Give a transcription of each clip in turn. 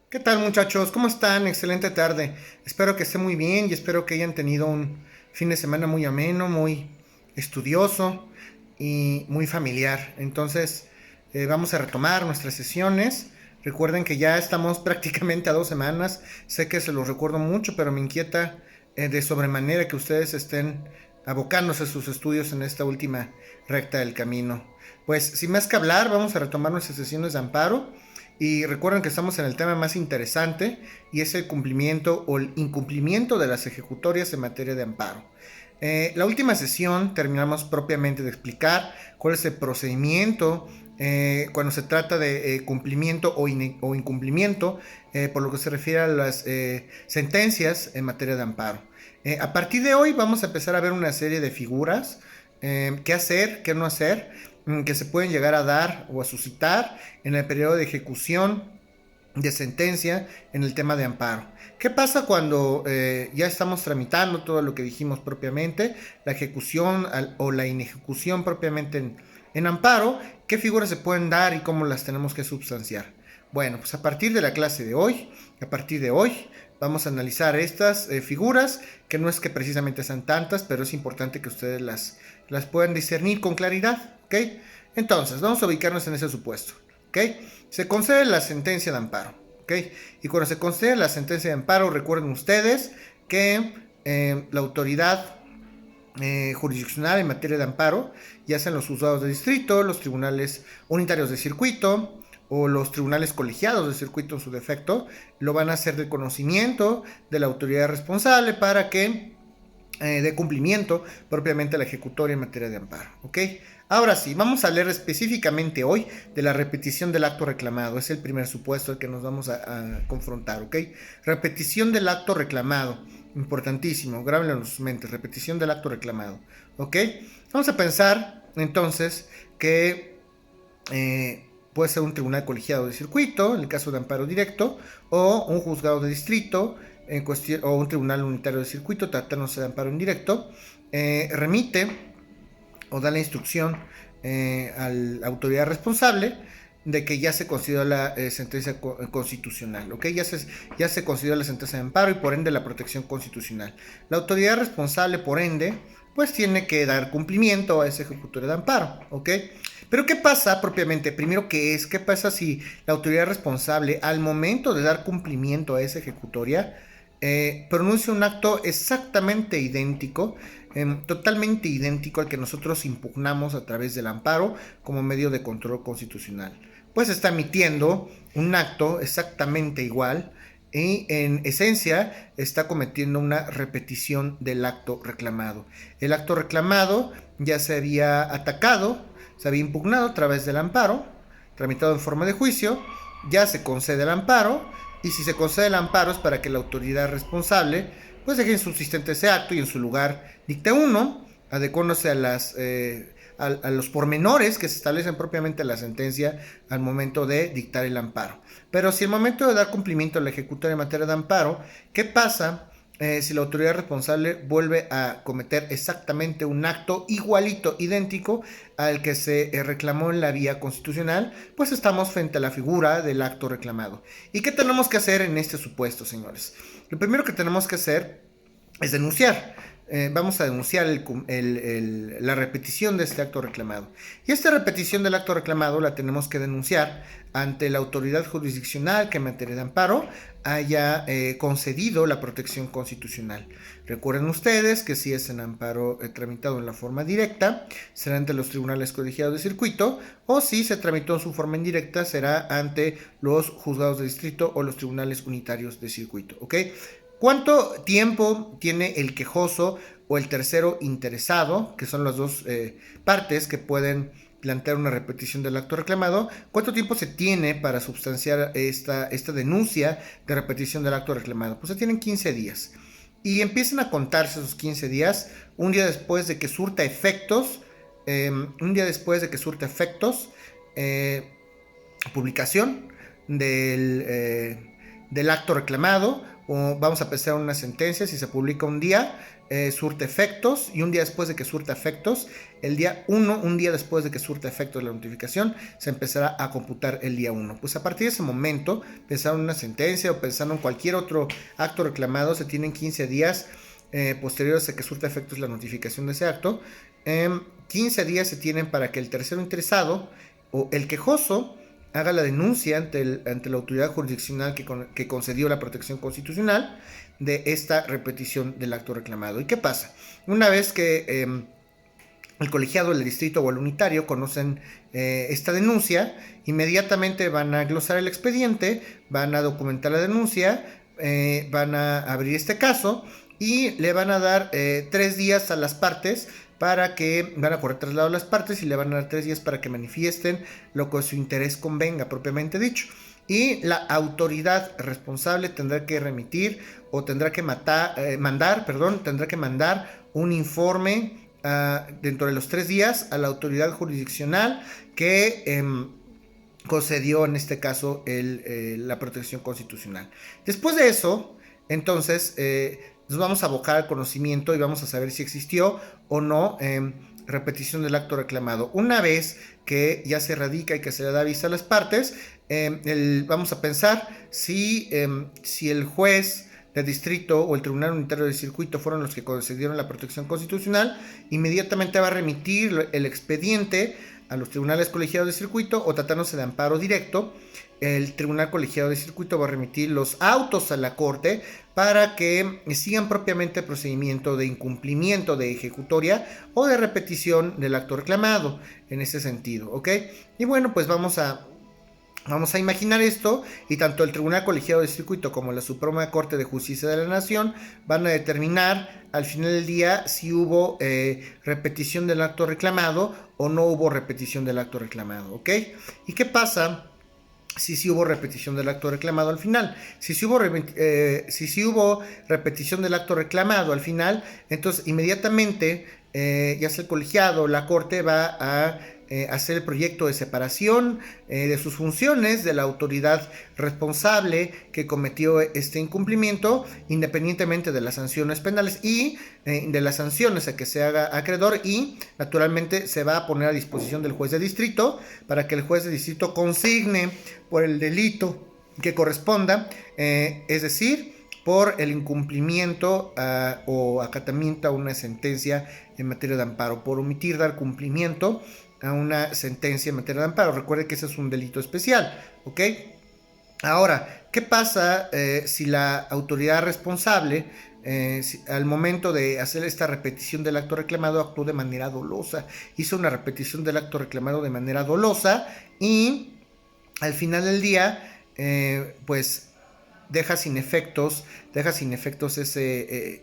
¿Qué tal, muchachos? ¿Cómo están? Excelente tarde. Espero que estén muy bien y espero que hayan tenido un fin de semana muy ameno, muy estudioso y muy familiar. Entonces, vamos a retomar nuestras sesiones. Recuerden que ya estamos prácticamente a 2 semanas. Sé que se los recuerdo mucho, pero me inquieta de sobremanera que ustedes estén abocándose a sus estudios en esta última recta del camino. Pues, sin más que hablar, vamos a retomar nuestras sesiones de amparo. Y recuerden que estamos en el tema más interesante y es el cumplimiento o el incumplimiento de las ejecutorias en materia de amparo. La última sesión terminamos propiamente de explicar cuál es el procedimiento cuando se trata de cumplimiento o incumplimiento por lo que se refiere a las sentencias en materia de amparo. A partir de hoy vamos a empezar a ver una serie de figuras, qué hacer, qué no hacer, que se pueden llegar a dar o a suscitar en el periodo de ejecución de sentencia en el tema de amparo. ¿Qué pasa cuando ya estamos tramitando todo lo que dijimos propiamente, la ejecución o la inejecución propiamente en amparo? ¿Qué figuras se pueden dar y cómo las tenemos que substanciar? Bueno, pues a partir de la clase de hoy, a partir de hoy, vamos a analizar estas figuras, que no es que precisamente sean tantas, pero es importante que ustedes las puedan discernir con claridad, ¿ok? Entonces, vamos a ubicarnos en ese supuesto, ¿ok? Se concede la sentencia de amparo, ¿ok? Y cuando se concede la sentencia de amparo, recuerden ustedes que la autoridad jurisdiccional en materia de amparo, ya sean los juzgados de distrito, los tribunales unitarios de circuito o los tribunales colegiados de circuito en su defecto, lo van a hacer de conocimiento de la autoridad responsable para que de cumplimiento propiamente a la ejecutoria en materia de amparo, ¿ok? Ahora sí, vamos a leer específicamente hoy de la repetición del acto reclamado. Es el primer supuesto al que nos vamos a confrontar, ¿ok? Repetición del acto reclamado. Importantísimo, grábenlo en sus mentes. Repetición del acto reclamado, ¿ok? Vamos a pensar entonces que puede ser un tribunal colegiado de circuito, en el caso de amparo directo, o un juzgado de distrito, en cuestión, o un tribunal unitario de circuito, tratándose de amparo indirecto, remite o da la instrucción a la autoridad responsable de que ya se considera la sentencia constitucional, ¿ok? Ya se considera la sentencia de amparo y por ende la protección constitucional. La autoridad responsable, por ende, pues tiene que dar cumplimiento a ese ejecutorio de amparo, ¿ok? Pero ¿qué pasa propiamente? Primero, ¿qué pasa si la autoridad responsable al momento de dar cumplimiento a esa ejecutoria pronuncia un acto exactamente idéntico, totalmente idéntico al que nosotros impugnamos a través del amparo como medio de control constitucional? Pues está emitiendo un acto exactamente igual y en esencia está cometiendo una repetición del acto reclamado. El acto reclamado ya se había atacado, se había impugnado a través del amparo, tramitado en forma de juicio, ya se concede el amparo, y si se concede el amparo es para que la autoridad responsable pues deje insubsistente ese acto y en su lugar dicte uno, adecuándose a los pormenores que se establecen propiamente en la sentencia al momento de dictar el amparo. Pero si al momento de dar cumplimiento a la ejecutoria en materia de amparo, ¿qué pasa si la autoridad responsable vuelve a cometer exactamente un acto igualito, idéntico al que se reclamó en la vía constitucional? Pues estamos frente a la figura del acto reclamado. ¿Y qué tenemos que hacer en este supuesto, señores? Lo primero que tenemos que hacer es denunciar. Vamos a denunciar la repetición de este acto reclamado. Y esta repetición del acto reclamado la tenemos que denunciar ante la autoridad jurisdiccional que en materia de amparo haya concedido la protección constitucional. Recuerden ustedes que si es en amparo tramitado en la forma directa, será ante los tribunales colegiados de circuito, o si se tramitó en su forma indirecta, será ante los juzgados de distrito o los tribunales unitarios de circuito, ¿ok? ¿Cuánto tiempo tiene el quejoso o el tercero interesado, que son las dos partes que pueden plantear una repetición del acto reclamado? ¿Cuánto tiempo se tiene para substanciar esta denuncia de repetición del acto reclamado? Pues se tienen 15 días. Y empiezan a contarse esos 15 días un día después de que surta efectos, publicación del acto reclamado, o vamos a pensar en una sentencia, si se publica un día, surte efectos, y un día después de que surta efectos, el día 1, un día después de que surta efectos la notificación, se empezará a computar el día 1. Pues a partir de ese momento, pensando en una sentencia o pensando en cualquier otro acto reclamado, se tienen 15 días posteriores a que surta efectos la notificación de ese acto. 15 días se tienen para que el tercero interesado o el quejoso haga la denuncia ante la autoridad jurisdiccional que concedió la protección constitucional de esta repetición del acto reclamado. ¿Y qué pasa? Una vez que el colegiado, el distrito o el unitario conocen esta denuncia, inmediatamente van a glosar el expediente, van a documentar la denuncia, van a abrir este caso y le van a dar 3 días a las partes para que van a correr traslado a las partes y le van a dar 3 días para que manifiesten lo que su interés convenga, propiamente dicho. Y la autoridad responsable tendrá que remitir o tendrá que mandar un informe dentro de los 3 días a la autoridad jurisdiccional que concedió en este caso la protección constitucional. Después de eso, entonces nos vamos a abocar al conocimiento y vamos a saber si existió o no repetición del acto reclamado. Una vez que ya se radica y que se le da vista a las partes, vamos a pensar si el juez de distrito o el tribunal unitario de circuito fueron los que concedieron la protección constitucional, inmediatamente va a remitir el expediente a los tribunales colegiados de circuito, o tratándose de amparo directo, el tribunal colegiado de circuito va a remitir los autos a la corte para que sigan propiamente el procedimiento de incumplimiento de ejecutoria o de repetición del acto reclamado, en ese sentido, ¿ok? Y bueno, pues vamos a imaginar esto, y tanto el Tribunal Colegiado de Circuito como la Suprema Corte de Justicia de la Nación van a determinar al final del día si hubo repetición del acto reclamado o no hubo repetición del acto reclamado, ¿ok? ¿Y qué pasa si hubo repetición del acto reclamado al final? Si hubo repetición del acto reclamado al final, entonces inmediatamente ya sea el colegiado o la corte va a hacer el proyecto de separación de sus funciones de la autoridad responsable que cometió este incumplimiento, independientemente de las sanciones penales y de las sanciones a que se haga acreedor, y naturalmente se va a poner a disposición del juez de distrito para que el juez de distrito consigne por el delito que corresponda, es decir, por el incumplimiento o acatamiento a una sentencia en materia de amparo, por omitir dar cumplimiento a una sentencia en materia de amparo. Recuerde que ese es un delito especial, ¿ok? Ahora, ¿qué pasa si la autoridad responsable al momento de hacer esta repetición del acto reclamado actuó de manera dolosa? Hizo una repetición del acto reclamado de manera dolosa y al final del día, pues deja sin efectos ese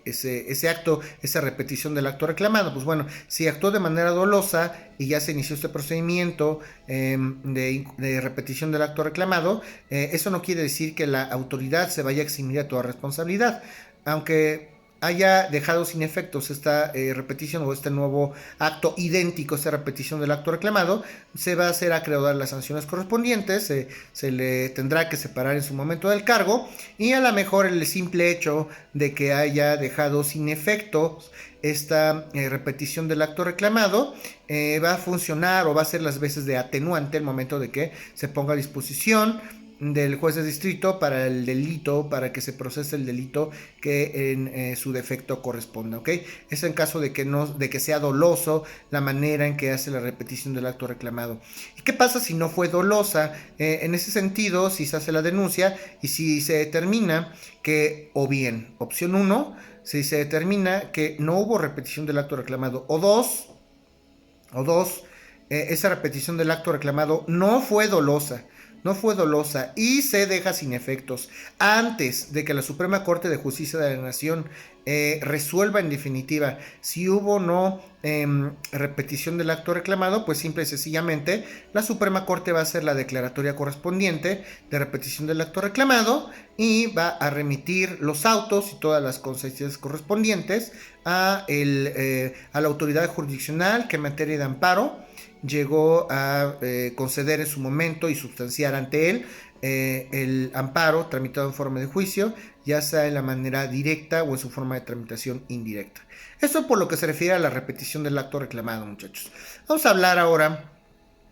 acto, esa repetición del acto reclamado. Pues bueno, si actuó de manera dolosa y ya se inició este procedimiento de repetición del acto reclamado, eso no quiere decir que la autoridad se vaya a eximir a toda responsabilidad, aunque haya dejado sin efectos esta repetición o este nuevo acto idéntico, esta repetición del acto reclamado, se va a hacer acreedor las sanciones correspondientes, se le tendrá que separar en su momento del cargo, y a lo mejor el simple hecho de que haya dejado sin efectos esta repetición del acto reclamado va a funcionar o va a ser las veces de atenuante el momento de que se ponga a disposición del juez de distrito para el delito, para que se procese el delito que en su defecto corresponda, ¿ok? Es en caso de que sea doloso la manera en que hace la repetición del acto reclamado. ¿Y qué pasa si no fue dolosa? En ese sentido, si se hace la denuncia y si se determina que, o bien, opción 1, si se determina que no hubo repetición del acto reclamado, o dos, esa repetición del acto reclamado no fue dolosa y se deja sin efectos antes de que la Suprema Corte de Justicia de la Nación resuelva en definitiva si hubo o no repetición del acto reclamado, pues simple y sencillamente la Suprema Corte va a hacer la declaratoria correspondiente de repetición del acto reclamado y va a remitir los autos y todas las consecuencias correspondientes a la autoridad jurisdiccional que en materia de amparo llegó a conceder en su momento y sustanciar ante él el amparo tramitado en forma de juicio, ya sea en la manera directa o en su forma de tramitación indirecta. Eso por lo que se refiere a la repetición del acto reclamado, muchachos. Vamos a hablar ahora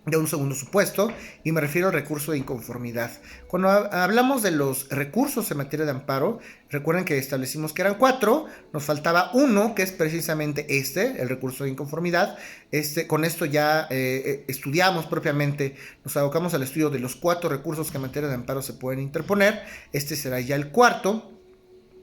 de un segundo supuesto, y me refiero al recurso de inconformidad. Cuando hablamos de los recursos en materia de amparo, recuerden que establecimos que eran 4, nos faltaba uno, que es precisamente el recurso de inconformidad. Con esto ya estudiamos propiamente, nos abocamos al estudio de los 4 recursos que en materia de amparo se pueden interponer. Este será ya el cuarto,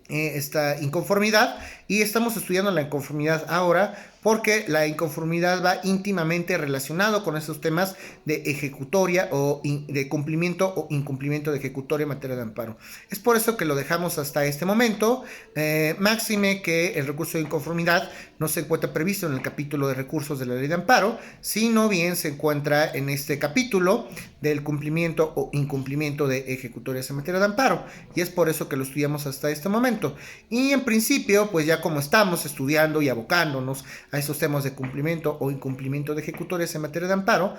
esta inconformidad, y estamos estudiando la inconformidad ahora porque la inconformidad va íntimamente relacionado con esos temas de ejecutoria o de cumplimiento o incumplimiento de ejecutoria en materia de amparo. Es por eso que lo dejamos hasta este momento, máxime que el recurso de inconformidad no se encuentra previsto en el capítulo de recursos de la ley de amparo, sino bien se encuentra en este capítulo del cumplimiento o incumplimiento de ejecutorias en materia de amparo, y es por eso que lo estudiamos hasta este momento. Y en principio, pues ya como estamos estudiando y abocándonos a esos temas de cumplimiento o incumplimiento de ejecutorias en materia de amparo,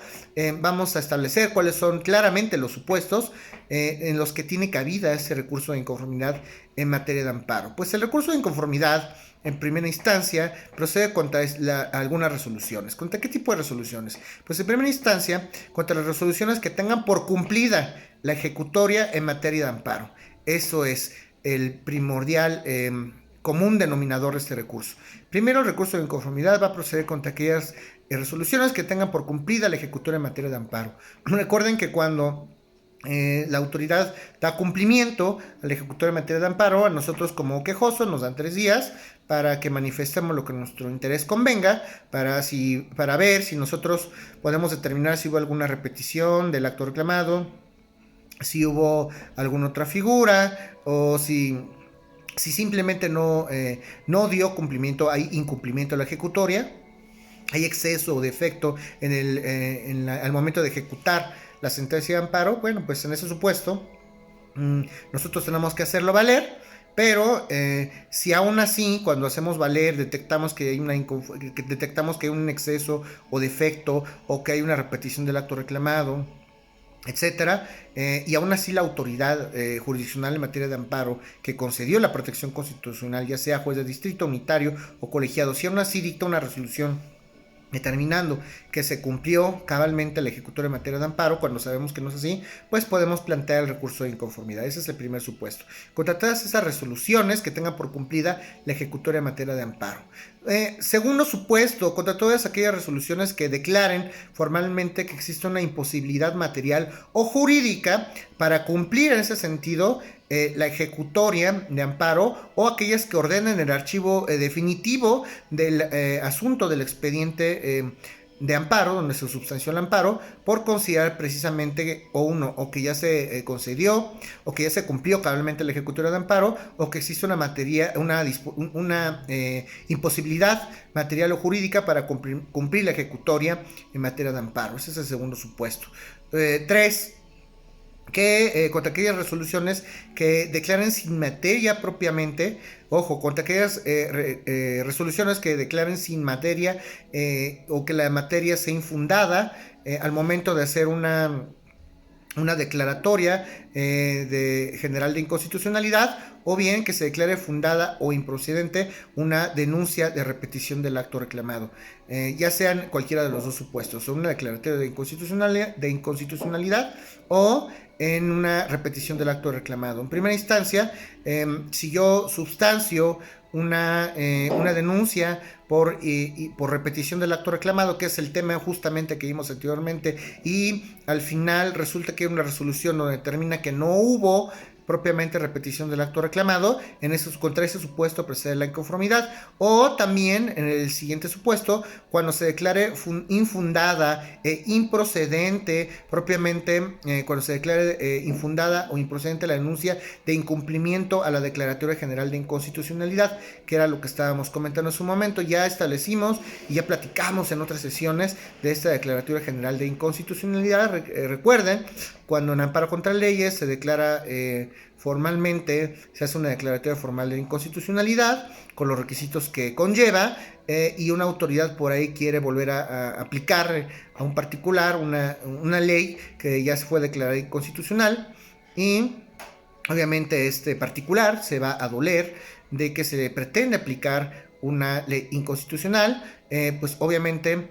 vamos a establecer cuáles son claramente los supuestos en los que tiene cabida ese recurso de inconformidad en materia de amparo. Pues el recurso de inconformidad en primera instancia procede contra algunas resoluciones. ¿Contra qué tipo de resoluciones? Pues en primera instancia contra las resoluciones que tengan por cumplida la ejecutoria en materia de amparo. Eso es el primordial común denominador de este recurso. Primero, el recurso de inconformidad va a proceder contra aquellas resoluciones que tengan por cumplida la ejecutoria en materia de amparo. Recuerden que cuando la autoridad da cumplimiento a la ejecutoria en materia de amparo, a nosotros como quejosos nos dan 3 días para que manifestemos lo que nuestro interés convenga, para ver si nosotros podemos determinar si hubo alguna repetición del acto reclamado, si hubo alguna otra figura, o si simplemente no dio cumplimiento, hay incumplimiento de la ejecutoria, hay exceso o defecto al momento de ejecutar la sentencia de amparo. Bueno, pues en ese supuesto nosotros tenemos que hacerlo valer, pero si aún así cuando hacemos valer detectamos que hay un exceso o defecto, o que hay una repetición del acto reclamado, etcétera, y aún así la autoridad jurisdiccional en materia de amparo que concedió la protección constitucional, ya sea juez de distrito, unitario o colegiado, si aún así dicta una resolución determinando que se cumplió cabalmente la ejecutoria en materia de amparo, cuando sabemos que no es así, pues podemos plantear el recurso de inconformidad. Ese es el primer supuesto. Contra todas esas resoluciones que tengan por cumplida la ejecutoria en materia de amparo. Segundo supuesto, contra todas aquellas resoluciones que declaren formalmente que existe una imposibilidad material o jurídica para cumplir en ese sentido la ejecutoria de amparo, o aquellas que ordenen el archivo definitivo del asunto del expediente de amparo, donde se sustanció el amparo, por considerar precisamente o que ya se concedió, o que ya se cumplió cabalmente la ejecutoria de amparo, o que existe una imposibilidad material o jurídica para cumplir la ejecutoria en materia de amparo. Ese es el segundo supuesto. 3. Contra aquellas resoluciones que declaren sin materia propiamente, contra aquellas resoluciones que declaren sin materia o que la materia sea infundada al momento de hacer una declaratoria general de inconstitucionalidad, o bien que se declare fundada o improcedente una denuncia de repetición del acto reclamado, ya sean cualquiera de los dos supuestos, o una declaratoria de inconstitucionalidad o en una repetición del acto reclamado. En primera instancia, si yo substancio una denuncia por repetición del acto reclamado, que es el tema justamente que vimos anteriormente, y al final resulta que hay una resolución donde determina que no hubo propiamente repetición del acto reclamado, contra ese supuesto procede la inconformidad. O también en el siguiente supuesto, cuando se declare infundada e improcedente, propiamente cuando se declare infundada o improcedente la denuncia de incumplimiento a la declaratoria general de inconstitucionalidad, que era lo que estábamos comentando en su momento. Ya establecimos y ya platicamos en otras sesiones de esta declaratoria general de inconstitucionalidad. Recuerden, cuando en amparo contra leyes se declara formalmente, se hace una declaratoria formal de inconstitucionalidad con los requisitos que conlleva, y una autoridad por ahí quiere volver a aplicar a un particular una ley que ya se fue declarada inconstitucional. y obviamente este particular se va a doler de que se pretende aplicar una ley inconstitucional. Pues obviamente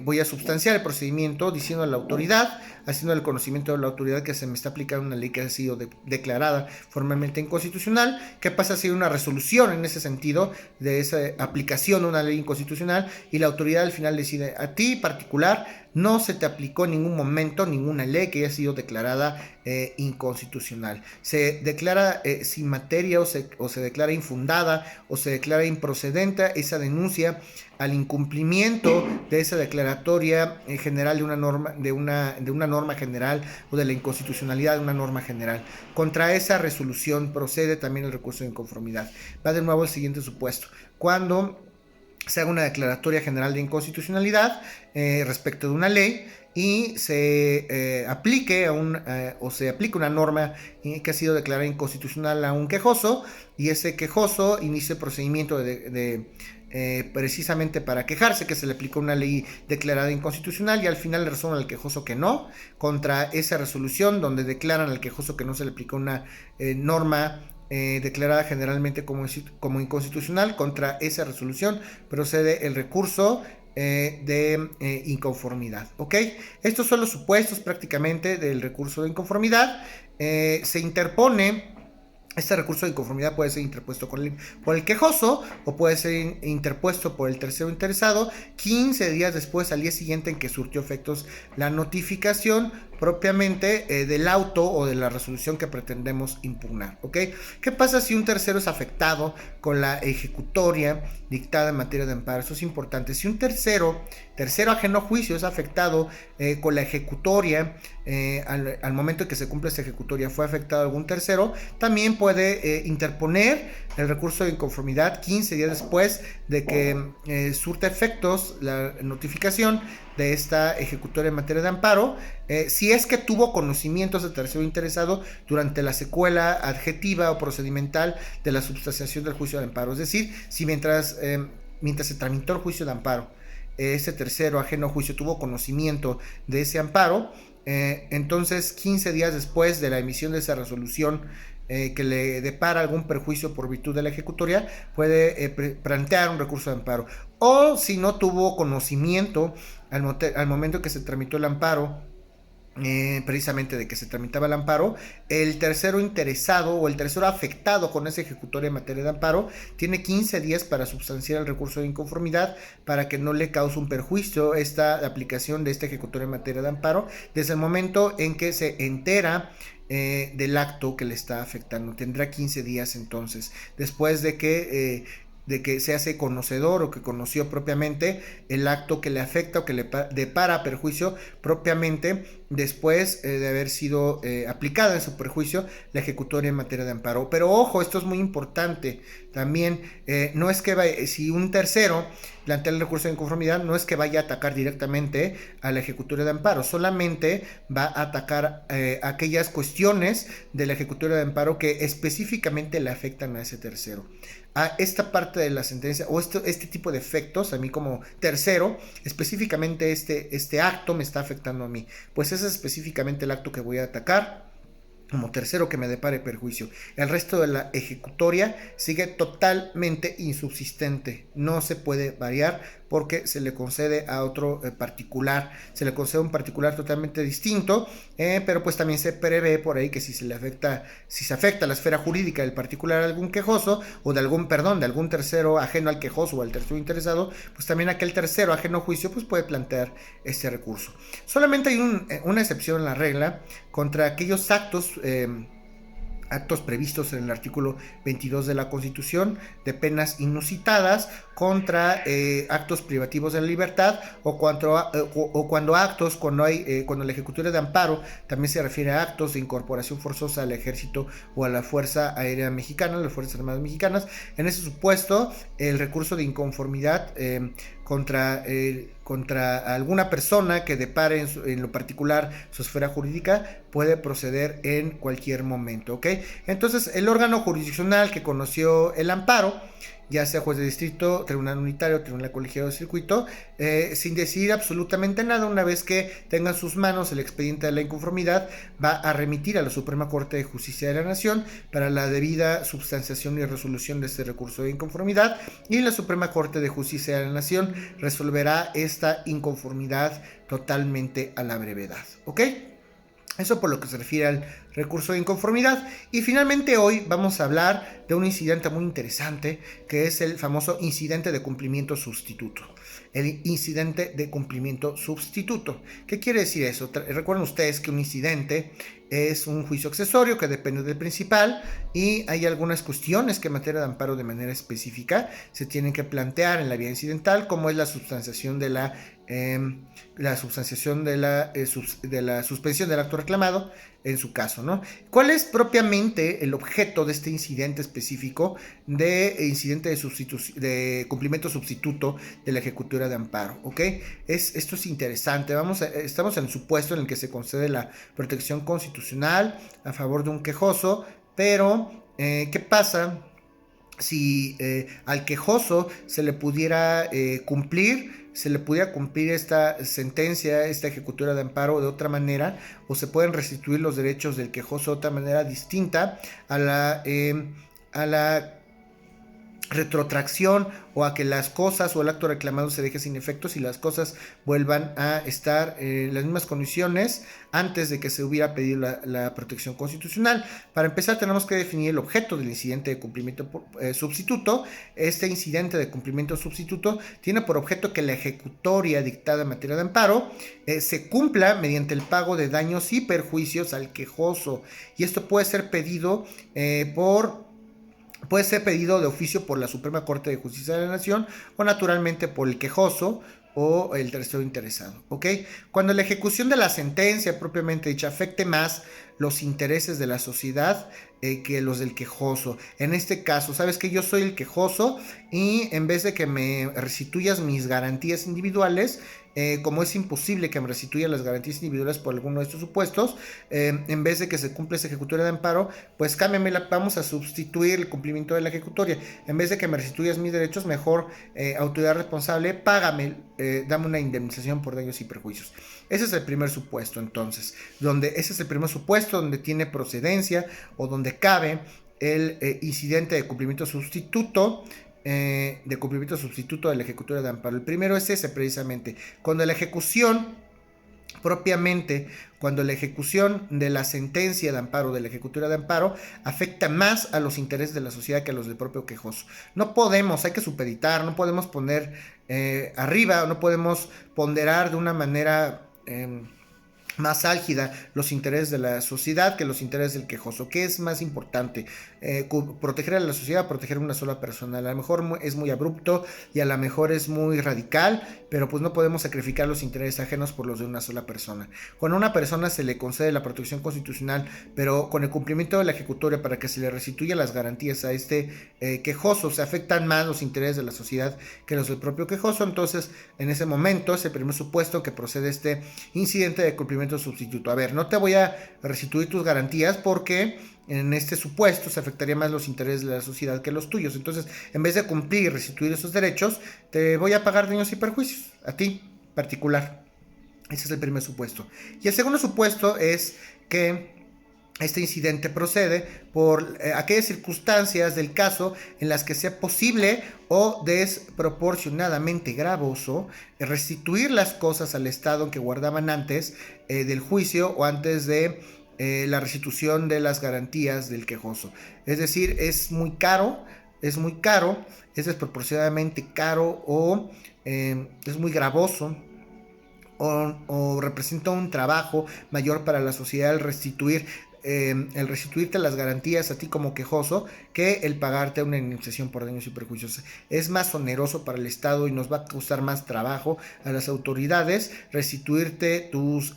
voy a substanciar el procedimiento diciendo a la autoridad, haciendo el conocimiento de la autoridad que se me está aplicando una ley que ha sido declarada formalmente inconstitucional. ¿Qué pasa si hay una resolución en ese sentido de esa aplicación de una ley inconstitucional y la autoridad al final decide: a ti particular no se te aplicó en ningún momento ninguna ley que haya sido declarada inconstitucional? Se declara sin materia o se declara infundada o se declara improcedente esa denuncia al incumplimiento de esa declaratoria general de una norma general o de la inconstitucionalidad de una norma general. Contra esa resolución procede también el recurso de inconformidad. Va de nuevo el siguiente supuesto: cuando se haga una declaratoria general de inconstitucionalidad respecto de una ley y se aplique una norma que ha sido declarada inconstitucional a un quejoso, y ese quejoso inicia el procedimiento precisamente para quejarse que se le aplicó una ley declarada inconstitucional, y al final le resuelven al quejoso que no, contra esa resolución donde declaran al quejoso que no se le aplicó una norma declarada generalmente como inconstitucional. Contra esa resolución procede el recurso de inconformidad. ¿Ok? Estos son los supuestos prácticamente del recurso de inconformidad. Se interpone. Este recurso de inconformidad puede ser interpuesto por el quejoso o puede ser interpuesto por el tercero interesado 15 días después, al día siguiente en que surtió efectos la notificación propiamente del auto o de la resolución que pretendemos impugnar. ¿Ok? ¿Qué pasa si un tercero es afectado con la ejecutoria dictada en materia de amparo? Eso es importante. Si un tercero ajeno a juicio es afectado con la ejecutoria, al momento en que se cumple esa ejecutoria fue afectado algún tercero, también puede interponer el recurso de inconformidad 15 días después de que surta efectos la notificación de esta ejecutoria en materia de amparo, si es que tuvo conocimientos del tercero interesado durante la secuela adjetiva o procedimental de la substanciación del juicio de amparo. Es decir, si mientras se tramitó el juicio de amparo, ese tercero ajeno a juicio tuvo conocimiento de ese amparo, entonces 15 días después de la emisión de esa resolución que le depara algún perjuicio por virtud de la ejecutoria, puede plantear un recurso de amparo. O si no tuvo conocimiento al momento que se tramitó el amparo, precisamente de que se tramitaba el amparo, el tercero interesado o el tercero afectado con esa ejecutoria en materia de amparo tiene 15 días para substanciar el recurso de inconformidad para que no le cause un perjuicio esta aplicación de esta ejecutoria en materia de amparo desde el momento en que se entera del acto que le está afectando. Tendrá 15 días entonces, después de que se hace conocedor o que conoció propiamente el acto que le afecta o que le depara perjuicio propiamente después de haber sido aplicada en su perjuicio la ejecutoria en materia de amparo. Pero ojo, esto es muy importante también, no es que si un tercero plantea el recurso de inconformidad, no es que vaya a atacar directamente a la ejecutoria de amparo, solamente va a atacar aquellas cuestiones de la ejecutoria de amparo que específicamente le afectan a ese tercero. A esta parte de la sentencia o este tipo de efectos, a mí como tercero, específicamente este acto me está afectando a mí, pues ese es específicamente el acto que voy a atacar como tercero que me depare perjuicio. El resto de la ejecutoria sigue totalmente insubsistente, no se puede variar porque se le concede a otro particular, se le concede a un particular totalmente distinto, pero pues también se prevé por ahí que si se afecta la esfera jurídica del particular a algún quejoso o de algún tercero ajeno al quejoso o al tercero interesado, pues también aquel tercero ajeno a juicio pues puede plantear este recurso. Solamente hay una excepción en la regla contra aquellos actos previstos en el artículo 22 de la Constitución de penas inusitadas contra actos privativos de la libertad cuando la ejecutoria de amparo también se refiere a actos de incorporación forzosa al ejército o a la Fuerza Aérea Mexicana, las Fuerzas Armadas Mexicanas. En ese supuesto, el recurso de inconformidad contra alguna persona que depare en lo particular su esfera jurídica puede proceder en cualquier momento, ¿ok? Entonces, el órgano jurisdiccional que conoció el amparo ya sea juez de distrito, tribunal unitario, tribunal colegiado de circuito, sin decidir absolutamente nada. Una vez que tenga en sus manos el expediente de la inconformidad, va a remitir a la Suprema Corte de Justicia de la Nación para la debida substanciación y resolución de este recurso de inconformidad, y la Suprema Corte de Justicia de la Nación resolverá esta inconformidad totalmente a la brevedad, ¿ok? Eso por lo que se refiere al recurso de inconformidad. Y finalmente hoy vamos a hablar de un incidente muy interesante, que es el famoso incidente de cumplimiento sustituto. El incidente de cumplimiento sustituto. ¿Qué quiere decir eso? Recuerden ustedes que un incidente es un juicio accesorio que depende del principal, y hay algunas cuestiones que en materia de amparo de manera específica se tienen que plantear en la vía incidental, como es la substanciación de la suspensión del acto reclamado en su caso, ¿no? ¿Cuál es propiamente el objeto de este incidente específico de incidente de cumplimiento sustituto de la ejecutoria de amparo? ¿Ok? Esto es interesante. Estamos en el supuesto en el que se concede la protección constitucional a favor de un quejoso, pero ¿qué pasa si al quejoso se le pudiera cumplir esta sentencia, esta ejecutoria de amparo de otra manera, o se pueden restituir los derechos del quejoso de otra manera distinta a la retrotracción, o a que las cosas o el acto reclamado se deje sin efectos y las cosas vuelvan a estar en las mismas condiciones antes de que se hubiera pedido la protección constitucional? Para empezar, tenemos que definir el objeto del incidente de cumplimiento sustituto. Este incidente de cumplimiento sustituto tiene por objeto que la ejecutoria dictada en materia de amparo se cumpla mediante el pago de daños y perjuicios al quejoso, y esto puede ser pedido puede ser pedido de oficio por la Suprema Corte de Justicia de la Nación, o naturalmente por el quejoso o el tercero interesado, ¿ok? Cuando la ejecución de la sentencia propiamente dicha afecte más los intereses de la sociedad que los del quejoso. En este caso, sabes que yo soy el quejoso, y en vez de que me restituyas mis garantías individuales, como es imposible que me restituyan las garantías individuales por alguno de estos supuestos, en vez de que se cumpla esa ejecutoria de amparo, pues cámbiamela, vamos a sustituir el cumplimiento de la ejecutoria. En vez de que me restituyas mis derechos, mejor autoridad responsable, págame, dame una indemnización por daños y perjuicios. Ese es el primer supuesto, entonces, ese es el primer supuesto donde tiene procedencia, o donde cabe el incidente de cumplimiento sustituto de la ejecutoria de amparo. El primero es ese, precisamente, cuando la ejecución de la sentencia de amparo, de la ejecutoria de amparo, afecta más a los intereses de la sociedad que a los del propio quejoso. Hay que supeditar, no podemos poner arriba, no podemos ponderar de una manera más álgida los intereses de la sociedad que los intereses del quejoso. ¿Qué es más importante? Proteger a la sociedad, proteger a una sola persona. A lo mejor es muy abrupto y a lo mejor es muy radical, pero pues no podemos sacrificar los intereses ajenos por los de una sola persona. Cuando a una persona se le concede la protección constitucional, pero con el cumplimiento de la ejecutoria para que se le restituya las garantías a este quejoso, se afectan más los intereses de la sociedad que los del propio quejoso. Entonces, en ese momento es el primer supuesto que procede este incidente de cumplimiento sustituto. A ver, no te voy a restituir tus garantías porque en este supuesto se afectaría más los intereses de la sociedad que los tuyos. Entonces, en vez de cumplir y restituir esos derechos, te voy a pagar daños y perjuicios a ti particular. Ese es el primer supuesto. Y el segundo supuesto es que este incidente procede por aquellas circunstancias del caso en las que sea posible o desproporcionadamente gravoso restituir las cosas al estado en que guardaban antes del juicio, o antes de la restitución de las garantías del quejoso. Es decir, es muy caro, es desproporcionadamente caro, o es muy gravoso, o representa un trabajo mayor para la sociedad el restituirte las garantías a ti como quejoso, que el pagarte una indemnización por daños y perjuicios. Es más oneroso para el Estado y nos va a costar más trabajo a las autoridades restituirte tus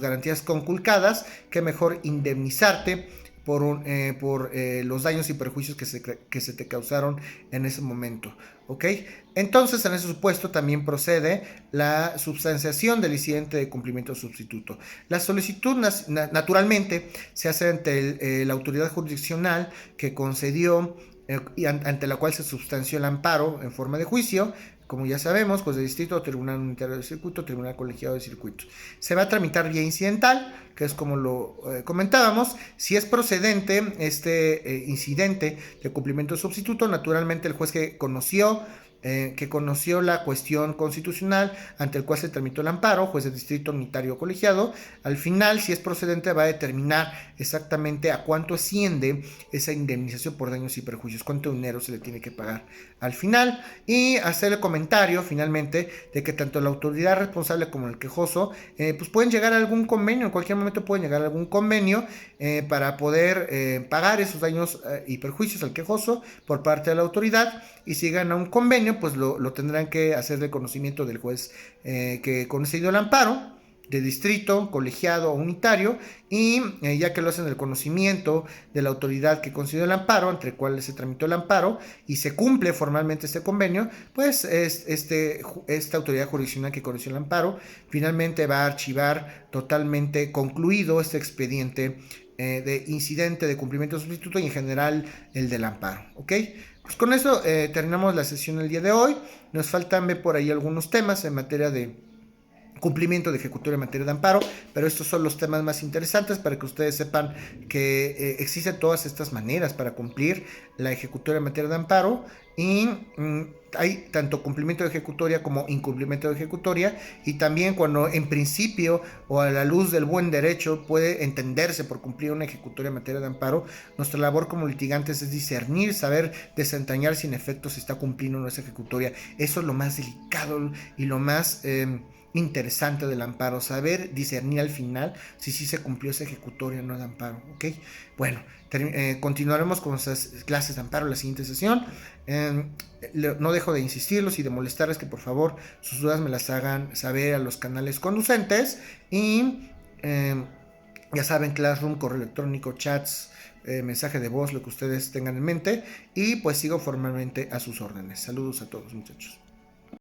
garantías conculcadas, que mejor indemnizarte por los daños y perjuicios que se te causaron en ese momento, ¿ok? Entonces, en ese supuesto también procede la substanciación del incidente de cumplimiento sustituto. La solicitud naturalmente se hace ante la autoridad jurisdiccional que concedió y ante la cual se sustanció el amparo en forma de juicio, como ya sabemos, juez de distrito, tribunal unitario de circuito, tribunal colegiado de circuitos. Se va a tramitar vía incidental, que es como lo comentábamos. Si es procedente este incidente de cumplimiento sustituto, naturalmente el juez que conoció la cuestión constitucional ante el cual se tramitó el amparo, juez de distrito unitario colegiado, al final, si es procedente, va a determinar exactamente a cuánto asciende esa indemnización por daños y perjuicios, cuánto dinero se le tiene que pagar al final, y hacer el comentario finalmente de que tanto la autoridad responsable como el quejoso pues pueden llegar a algún convenio, en cualquier momento pueden llegar a algún convenio para poder pagar esos daños y perjuicios al quejoso por parte de la autoridad, y si llegan a un convenio pues lo tendrán que hacer de conocimiento del juez que concedió el amparo, de distrito, colegiado o unitario, y ya que lo hacen del conocimiento de la autoridad que concedió el amparo, entre cuales se tramitó el amparo, y se cumple formalmente este convenio, pues esta autoridad jurisdiccional que conoció el amparo finalmente va a archivar totalmente concluido este expediente de incidente de cumplimiento sustituto y en general el del amparo, ¿ok? Pues con eso terminamos la sesión el día de hoy. Nos faltan ver por ahí algunos temas en materia de cumplimiento de ejecutoria en materia de amparo, pero estos son los temas más interesantes para que ustedes sepan que existen todas estas maneras para cumplir la ejecutoria en materia de amparo, y hay tanto cumplimiento de ejecutoria como incumplimiento de ejecutoria, y también cuando en principio o a la luz del buen derecho puede entenderse por cumplir una ejecutoria en materia de amparo, nuestra labor como litigantes es discernir, saber desentrañar si en efecto se está cumpliendo nuestra ejecutoria. Eso es lo más delicado y lo más interesante del amparo, saber discernir al final si sí se cumplió esa ejecutoria o no de amparo, ¿ok? Bueno, continuaremos con esas clases de amparo en la siguiente sesión. No dejo de insistirlos y de molestarles que por favor sus dudas me las hagan saber a los canales conducentes, y ya saben, Classroom, correo electrónico, chats, mensaje de voz, lo que ustedes tengan en mente, y pues sigo formalmente a sus órdenes. Saludos a todos, muchachos.